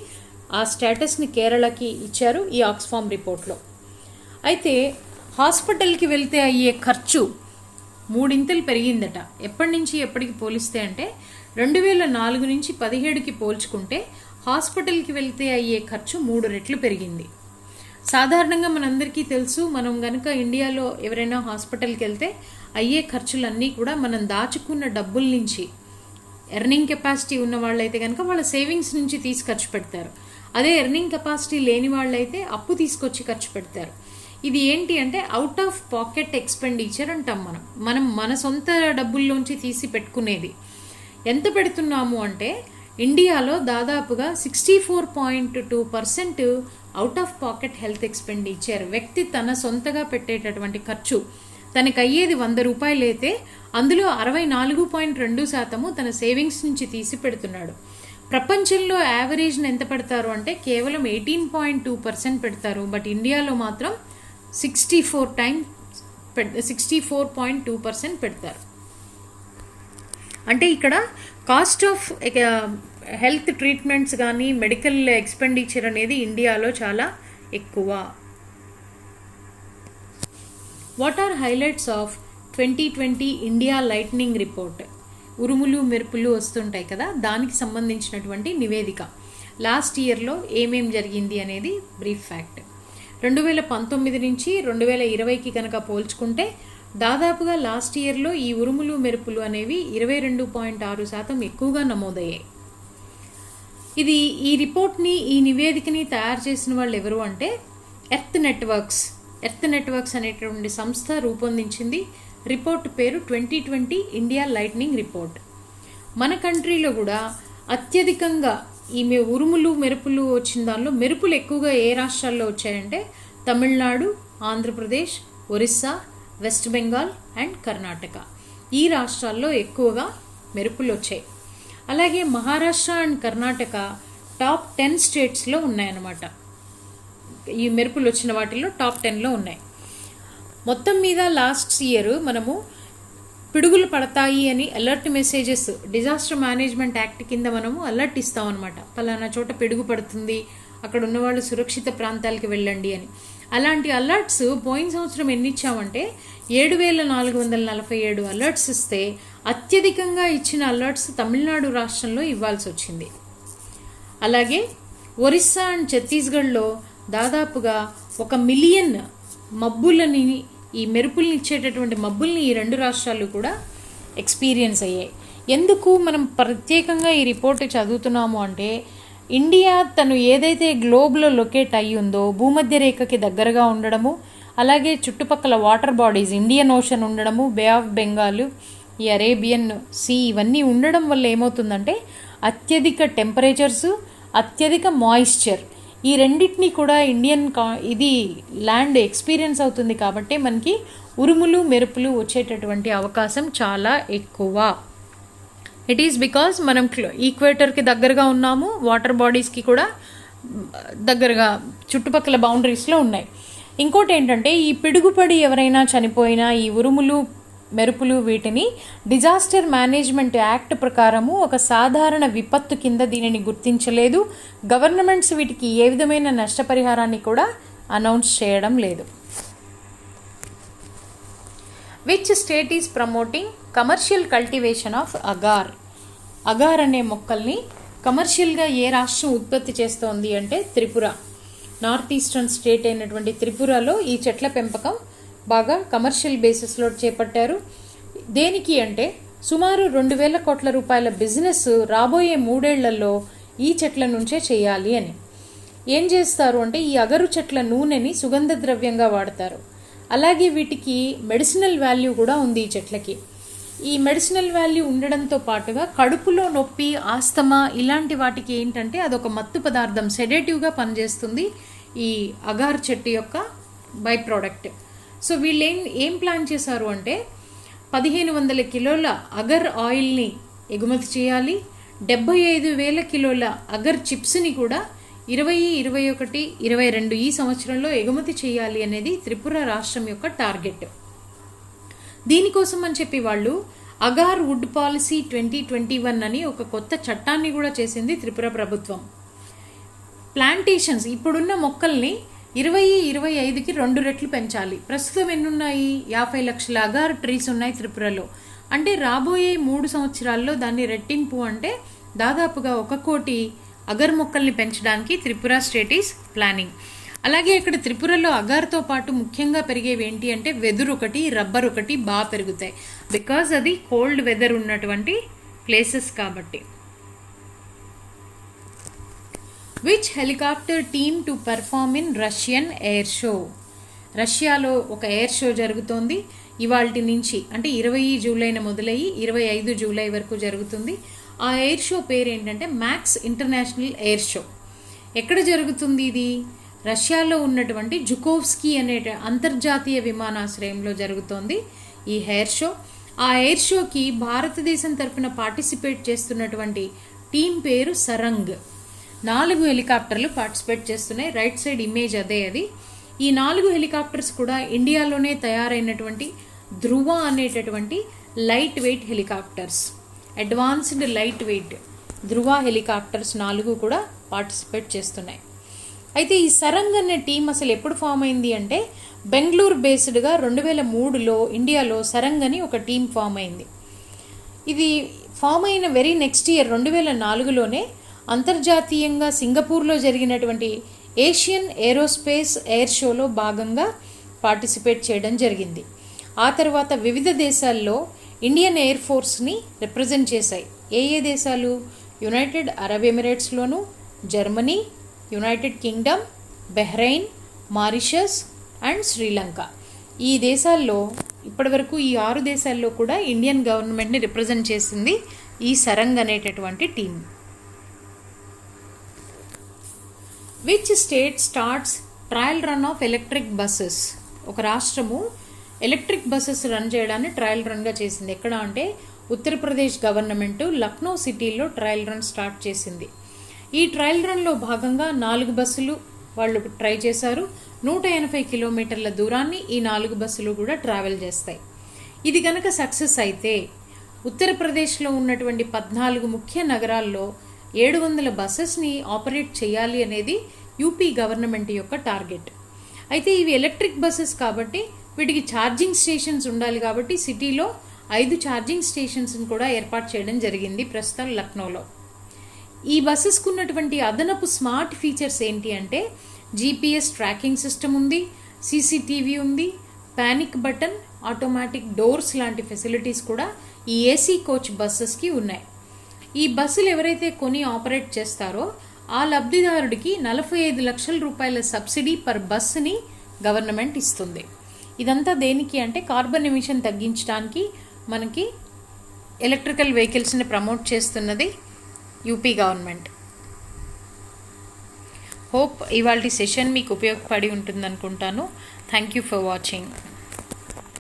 ఆ స్టేటస్ని కేరళకి ఇచ్చారు ఈ ఆక్స్ఫామ్ రిపోర్ట్లో. అయితే హాస్పిటల్కి వెళ్తే అయ్యే ఖర్చు 3 ఇంతలు పెరిగిందట. ఎప్పటి నుంచి ఎప్పటికి పోలిస్తే అంటే 2004 నుంచి 2017కి పోల్చుకుంటే హాస్పిటల్కి వెళ్తే అయ్యే ఖర్చు 3 రెట్లు పెరిగింది. సాధారణంగా మనందరికీ తెలుసు, మనం కనుక ఇండియాలో ఎవరైనా హాస్పిటల్కి వెళ్తే అయ్యే ఖర్చులన్నీ కూడా మనం దాచుకున్న డబ్బుల నుంచి, ఎర్నింగ్ కెపాసిటీ ఉన్న వాళ్ళైతే కనుక వాళ్ళ సేవింగ్స్ నుంచి తీసి ఖర్చు పెడతారు. అదే ఎర్నింగ్ కెపాసిటీ లేని వాళ్ళైతే అప్పు తీసుకొచ్చి ఖర్చు పెడతారు. ఇది ఏంటి అంటే అవుట్ ఆఫ్ పాకెట్ ఎక్స్పెండిచర్ అంటాం. మనం మన సొంత డబ్బుల్లోంచి తీసి పెట్టుకునేది. ఎంత పెడుతున్నాము అంటే ఇండియాలో దాదాపుగా 64.2% out of pocket health expenditure. వ్యక్తి తన సొంతగా పెట్టేటటువంటి ఖర్చు, తనకు అయ్యేది 100 రూపాయలు అయితే అందులో 64.2% తన సేవింగ్స్ నుంచి తీసి పెడుతున్నాడు. ప్రపంచంలో యావరేజ్ని ఎంత పెడతారు అంటే కేవలం 18.2% పెడతారు. బట్ ఇండియాలో మాత్రం 64.2% పెడతారు. అంటే ఇక్కడ కాస్ట్ ఆఫ్ హెల్త్ ట్రీట్మెంట్స్ కానీ మెడికల్ ఎక్స్పెండిచర్ అనేది ఇండియాలో చాలా ఎక్కువ. What are highlights of 2020 India lightning report? ఉరుములు మెరుపులు వస్తుంటాయి కదా, దానికి సంబంధించినటువంటి నివేదిక. లాస్ట్ ఇయర్లో ఏమేం జరిగింది అనేది బ్రీఫ్ ఫ్యాక్ట్. 2019 నుంచి 2020కి కనుక పోల్చుకుంటే దాదాపుగా లాస్ట్ ఇయర్లో ఈ ఉరుములు మెరుపులు అనేవి 22.6% ఎక్కువగా నమోదయ్యాయి. ఈ రిపోర్ట్ని, ఈ నివేదికని తయారు చేసిన వాళ్ళు ఎవరు అంటే ఎర్త్ నెట్వర్క్స్ అనేటువంటి సంస్థ రూపొందించింది. రిపోర్ట్ పేరు 2020 ఇండియా లైట్నింగ్ రిపోర్ట్. మన కంట్రీలో కూడా అత్యధికంగా ఈ ఉరుములు మెరుపులు వచ్చిన దానిలో మెరుపులు ఎక్కువగా ఏ రాష్ట్రాల్లో వచ్చాయంటే తమిళనాడు, ఆంధ్రప్రదేశ్, ఒరిస్సా, వెస్ట్ బెంగాల్ అండ్ కర్ణాటక. ఈ రాష్ట్రాల్లో ఎక్కువగా మెరుపులు వచ్చాయి. అలాగే మహారాష్ట్ర అండ్ కర్ణాటక టాప్ 10 స్టేట్స్లో ఉన్నాయన్నమాట. ఈ మెరుపులు వచ్చిన వాటిల్లో టాప్ 10లో ఉన్నాయి. మొత్తం మీద లాస్ట్ ఇయర్ మనము పిడుగులు పడతాయి అని alert messages, disaster management act కింద మనము అలర్ట్ ఇస్తాం అనమాట. పలానా చోట పిడుగు పడుతుంది, అక్కడ ఉన్నవాళ్ళు సురక్షిత ప్రాంతాలకి వెళ్ళండి అని. అలాంటి అలర్ట్స్ పోయిన సంవత్సరం ఎన్ని ఇచ్చామంటే 7,447 అలర్ట్స్ ఇస్తే అత్యధికంగా ఇచ్చిన అలర్ట్స్ తమిళనాడు రాష్ట్రంలో ఇవ్వాల్సి వచ్చింది. అలాగే ఒరిస్సా అండ్ ఛత్తీస్గఢ్లో దాదాపుగా 1 మిలియన్ మబ్బులని, ఈ మెరుపుల్ని ఇచ్చేటటువంటి మబ్బుల్ని ఈ 2 రాష్ట్రాలు కూడా ఎక్స్పీరియన్స్ అయ్యాయి. ఎందుకు మనం ప్రత్యేకంగా ఈ రిపోర్ట్ చదువుతున్నాము అంటే ఇండియా తను ఏదైతే గ్లోబ్లో లొకేట్ అయ్యి ఉందో భూమధ్య రేఖకి దగ్గరగా ఉండడము, అలాగే చుట్టుపక్కల వాటర్ బాడీస్, ఇండియన్ ఓషన్ ఉండడము, బే ఆఫ్ బెంగాల్, ఈ అరేబియన్ సీ ఇవన్నీ ఉండడం వల్ల ఏమవుతుందంటే అత్యధిక టెంపరేచర్స్, అత్యధిక మాయిశ్చర్, ఈ రెండింటినీ కూడా ఇది ల్యాండ్ ఎక్స్పీరియన్స్ అవుతుంది. కాబట్టి మనకి ఉరుములు మెరుపులు వచ్చేటటువంటి అవకాశం చాలా ఎక్కువ. ఇట్ ఈస్ బికాజ్ మనం ఈక్వేటర్కి దగ్గరగా ఉన్నాము, వాటర్ బాడీస్కి కూడా దగ్గరగా చుట్టుపక్కల బౌండరీస్లో ఉన్నాయి. ఇంకోటి ఏంటంటే ఈ పిడుగుపడి ఎవరైనా చనిపోయినా ఈ ఉరుములు మెరుపులు వీటిని డిజాస్టర్ మేనేజ్మెంట్ యాక్ట్ ప్రకారము ఒక సాధారణ విపత్తు కింద దీనిని గుర్తించలేదు. గవర్నమెంట్స్ వీటికి ఏ విధమైన నష్టపరిహారాన్ని కూడా అనౌన్స్ చేయడం లేదు. Which state is promoting commercial cultivation of agar? Agar అనే మొక్కల్ని కమర్షియల్గా ఏ రాష్ట్రం ఉత్పత్తి చేస్తోంది అంటే త్రిపుర. నార్త్ ఈస్టర్న్ స్టేట్ అయినటువంటి త్రిపురలో ఈ చెట్ల పెంపకం బాగా కమర్షియల్ బేసిస్లో చేపట్టారు. దేనికి అంటే సుమారు 2,000 కోట్ల రూపాయల బిజినెస్ రాబోయే 3 ఏళ్లలో ఈ చెట్ల నుంచే చేయాలి అని. ఏం చేస్తారు అంటే ఈ అగరు చెట్ల నూనెని సుగంధ ద్రవ్యంగా వాడతారు. అలాగే వీటికి మెడిసినల్ వాల్యూ కూడా ఉంది ఈ చెట్లకి. ఈ మెడిసినల్ వాల్యూ ఉండడంతో పాటుగా కడుపులో నొప్పి, ఆస్తమా ఇలాంటి వాటికి ఏంటంటే అదొక మత్తు పదార్థం, సెడేటివ్గా పనిచేస్తుంది ఈ అగార్ చెట్టు యొక్క బై ప్రోడక్ట్. సో వీళ్ళు ఏం ప్లాన్ చేశారు అంటే 1,500 కిలోల అగర్ ఆయిల్ని ఎగుమతి చేయాలి, 75,000 కిలోల అగర్ చిప్స్ని కూడా 2021, 22 ఈ సంవత్సరంలో ఎగుమతి చేయాలి అనేది త్రిపుర రాష్ట్రం యొక్క టార్గెట్. దీనికోసం అని చెప్పి వాళ్ళు అగార్ వుడ్ పాలసీ 2021 అని ఒక కొత్త చట్టాన్ని కూడా చేసింది త్రిపుర ప్రభుత్వం. ప్లాంటేషన్స్ ఇప్పుడున్న మొక్కల్ని 2025కి 2 రెట్లు పెంచాలి. ప్రస్తుతం ఎన్నున్నాయి? 50 లక్షల అగార్ ట్రీస్ ఉన్నాయి త్రిపురలో. అంటే రాబోయే 3 సంవత్సరాల్లో దాన్ని రెట్టింపు అంటే దాదాపుగా 1 కోటి అగర్ మొక్కల్ని పెంచడానికి త్రిపుర స్టేట్ ఈస్ ప్లానింగ్. అలాగే ఇక్కడ త్రిపురలో అగార్తో పాటు ముఖ్యంగా పెరిగేవి ఏంటి అంటే వెదురు ఒకటి, రబ్బర్ ఒకటి బాగా పెరుగుతాయి. బికాజ్ అది కోల్డ్ వెదర్ ఉన్నటువంటి ప్లేసెస్ కాబట్టి. Which helicopter team to perform in Russian air show? రష్యాలో ఒక ఎయిర్ షో జరుగుతోంది ఇవాల్టి నుంచి, అంటే 20 జూలైన మొదలయ్యి 25 జూలై వరకు జరుగుతుంది. ఆ ఎయిర్ షో పేరు ఏంటంటే మ్యాక్స్ ఇంటర్నేషనల్ ఎయిర్ షో. ఎక్కడ జరుగుతుంది ఇది? రష్యాలో ఉన్నటువంటి జుకోవ్స్కీ అనే అంతర్జాతీయ విమానాశ్రయంలో జరుగుతోంది ఈ ఎయిర్ షో. ఆ ఎయిర్ షోకి భారతదేశం తరఫున పార్టిసిపేట్ చేస్తున్నటువంటి టీం పేరు సరంగ్. 4 హెలికాప్టర్లు పార్టిసిపేట్ చేస్తున్నాయి. రైట్ సైడ్ ఇమేజ్ అదే అది. ఈ 4 హెలికాప్టర్స్ కూడా ఇండియాలోనే తయారైనటువంటి ధృవ అనేటటువంటి light weight helicopters, advanced light weight Dhruv helicopters 4 కూడా పార్టిసిపేట్ చేస్తున్నాయి. అయితే ఈ సరంగ్ అనే టీం అసలు ఎప్పుడు ఫామ్ అయింది అంటే బెంగళూరు బేస్డ్గా 2003లో ఇండియాలో సరంగ్ అని ఒక టీం ఫామ్ అయింది. ఇది ఫామ్ అయిన వెరీ నెక్స్ట్ ఇయర్ 2004లోనే అంతర్జాతీయంగా సింగపూర్లో జరిగినటువంటి ఏషియన్ ఏరోస్పేస్ ఎయిర్ షోలో భాగంగా పార్టిసిపేట్ చేయడం జరిగింది. ఆ తర్వాత వివిధ దేశాల్లో ఇండియన్ ఎయిర్ ఫోర్స్ని రిప్రజెంట్ చేశాయి. ఏ దేశాలు? యునైటెడ్ అరబ్ ఎమిరేట్స్లోను, Germany, United Kingdom, Bahrain, Mauritius and Sri Lanka. ఈ దేశాల్లో ఇప్పటివరకు ఈ 6 దేశాల్లో కూడా ఇండియన్ గవర్నమెంట్ని రిప్రజెంట్ చేసింది ఈ సరంగ్ అనేటటువంటి team. Which state starts trial run of electric buses? ఒక రాష్ట్రము ఎలక్ట్రిక్ బస్సెస్ రన్ చేయడాన్ని ట్రయల్ రన్గా చేసింది. ఎక్కడ అంటే ఉత్తరప్రదేశ్ గవర్నమెంట్ లక్నో సిటీలో ట్రయల్ రన్ స్టార్ట్ చేసింది. ఈ ట్రయల్ రన్లో భాగంగా 4 బస్సులు వాళ్ళు ట్రై చేశారు. 180 కిలోమీటర్ల దూరాన్ని ఈ 4 బస్సులు కూడా ట్రావెల్ చేస్తాయి. ఇది కనుక సక్సెస్ అయితే ఉత్తరప్రదేశ్లో ఉన్నటువంటి 14 ముఖ్య నగరాల్లో 700 బస్సెస్ని ఆపరేట్ చేయాలి అనేది యూపీ గవర్నమెంట్ యొక్క టార్గెట్. అయితే ఇవి ఎలక్ట్రిక్ బస్సెస్ కాబట్టి వీటికి ఛార్జింగ్ స్టేషన్స్ ఉండాలి కాబట్టి సిటీలో 5 ఛార్జింగ్ స్టేషన్స్ని కూడా ఏర్పాటు చేయడం జరిగింది ప్రస్తుతం లక్నోలో. ఈ బస్సెస్కు ఉన్నటువంటి అదనపు స్మార్ట్ ఫీచర్స్ ఏంటి అంటే జీపీఎస్ ట్రాకింగ్ సిస్టమ్ ఉంది, సీసీటీవీ ఉంది, పానిక్ బటన్, ఆటోమేటిక్ డోర్స్ లాంటి ఫెసిలిటీస్ కూడా ఈ ఏసీ కోచ్ బస్సెస్కి ఉన్నాయి. ఈ బస్సులు ఎవరైతే కొని ఆపరేట్ చేస్తారో ఆ లబ్ధిదారుడికి 45 లక్షల రూపాయల సబ్సిడీ పర్ బస్సుని గవర్నమెంట్ ఇస్తుంది. ఇదంతా దేనికి అంటే కార్బన్ ఎమిషన్ తగ్గించడానికి మనకి ఎలక్ట్రికల్ వెహికల్స్ని ప్రమోట్ చేస్తున్నది యూపీ గవర్నమెంట్. హోప్ ఇవాల్టి సెషన్ మీకు ఉపయోగపడి ఉంటుందనుకుంటాను. Thank you for watching.